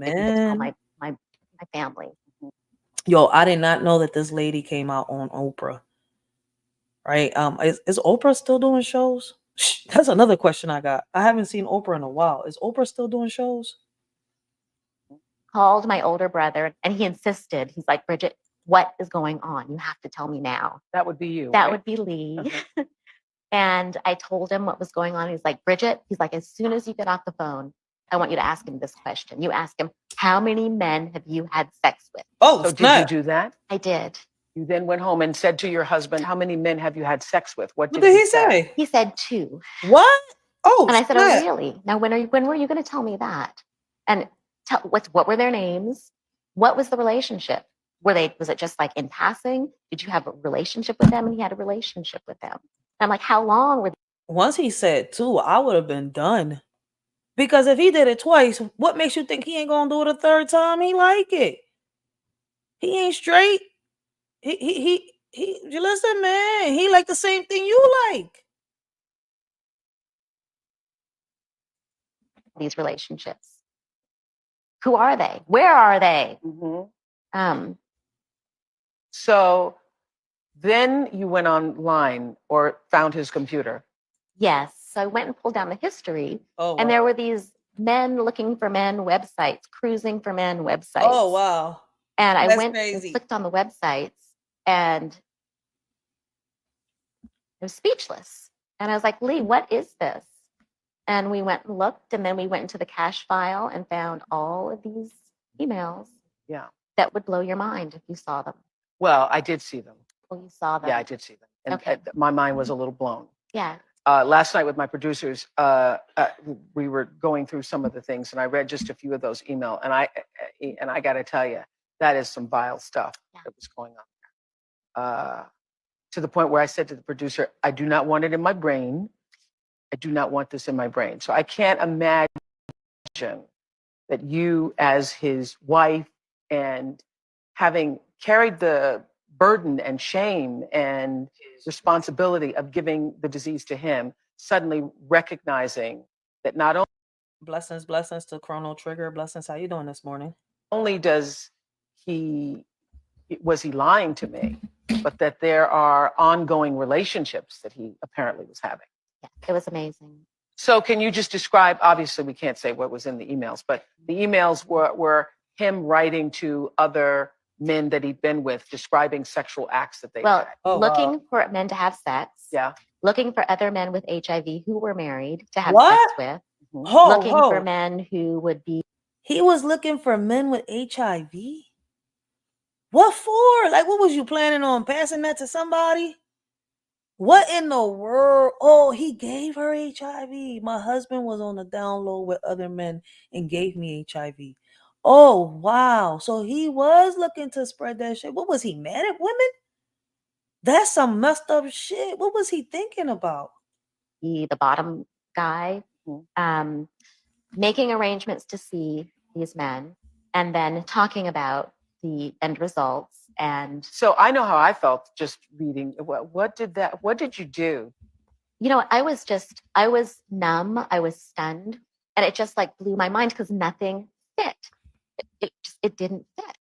to tell Man. my family. Yo, I did not know that this lady came out on Oprah. Right? Is Oprah still doing shows? That's another question I got. I haven't seen Oprah in a while. Is Oprah still doing shows? Called my older brother and he insisted. He's like, Bridget, what is going on? You have to tell me now. That would be you. That right? would be Lee. And I told him what was going on. He's like, Bridget, he's like, as soon as you get off the phone, I want you to ask him this question. You ask him, how many men have you had sex with? Oh, so did you do that? I did. You then went home and said to your husband, how many men have you had sex with? What did he say? He said 2. What? Oh, and I said, oh, really? Now, when were you going to tell me that? And what were their names? What was the relationship? Was it just like in passing? Did you have a relationship with them? And he had a relationship with them. And I'm like, how long were they? Once he said 2, I would have been done. Because if he did it twice, what makes you think he ain't gonna do it a third time? He like it. He ain't straight. He you listen, man. He like the same thing you like. These relationships. Who are they? Where are they? So then you went online or found his computer. Yes. So I went and pulled down the history. Oh, wow. And there were these men looking for men websites, cruising for men websites. Oh, wow. And I went and clicked on the websites and I was speechless. And I was like, Lee, what is this? And we went and looked, and then we went into the cache file and found all of these emails. Yeah. That would blow your mind if you saw them. Well, I did see them. Well, you saw them. Yeah, I did see them. And my mind was a little blown. Yeah. Last night with my producers, we were going through some of the things, and I read just a few of those emails. And I got to tell you, that is some vile stuff that was going on. To the point where I said to the producer, I do not want it in my brain. I do not want this in my brain. So I can't imagine that you, as his wife, and having carried the burden and shame and responsibility of giving the disease to him, suddenly recognizing that not only blessings to Chrono Trigger. Blessings. How you doing this morning? Only was he lying to me, but that there are ongoing relationships that he apparently was having. Yeah, it was amazing. So can you just describe, obviously we can't say what was in the emails, but the emails were him writing to other men that he'd been with, describing sexual acts that they had. Looking for men to have sex. Yeah. Looking for other men with HIV who were married to have What? sex with. Looking for men who would be. He was looking for men with HIV? What for? Like, what was you planning on passing that to somebody? What in the world? Oh, he gave her HIV. My husband was on the down low with other men and gave me HIV. Oh, wow. So he was looking to spread that shit. What was he, mad at women? That's some messed up shit. What was he thinking about? The bottom guy, making arrangements to see these men and then talking about the end results. And so I know how I felt just reading. What did you do? You know, I was numb. I was stunned. And it just like blew my mind because nothing fit. It didn't fit.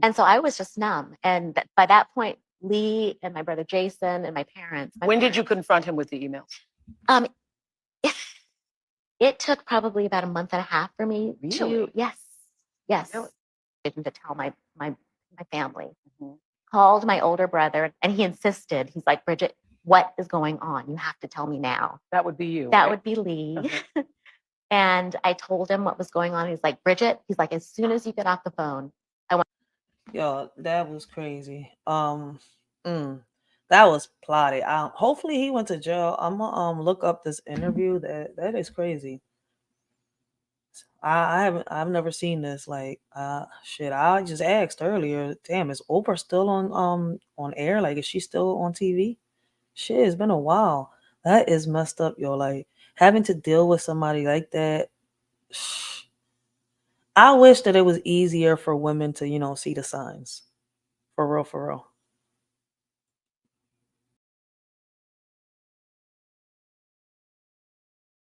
And so I was just numb. And by that point, Lee and my brother Jason and my parents. When did you confront him with the emails? It took probably about a month and a half for me to, yes, Really? to tell my family. Called my older brother and he insisted. He's like, Bridget, what is going on? You have to tell me now. That would be you. That would be Lee. And I told him what was going on. He's like, Bridget, he's like, as soon as you get off the phone, I want. Yo, that was crazy. That was plotted. Hopefully he went to jail. I'm gonna look up this interview. That is crazy. I've never seen this. Like, shit. I just asked earlier. Damn, is Oprah still on air? Like, is she still on TV? Shit, it's been a while. That is messed up, yo. Like, having to deal with somebody like that. I wish that it was easier for women to, see the signs. For real, for real.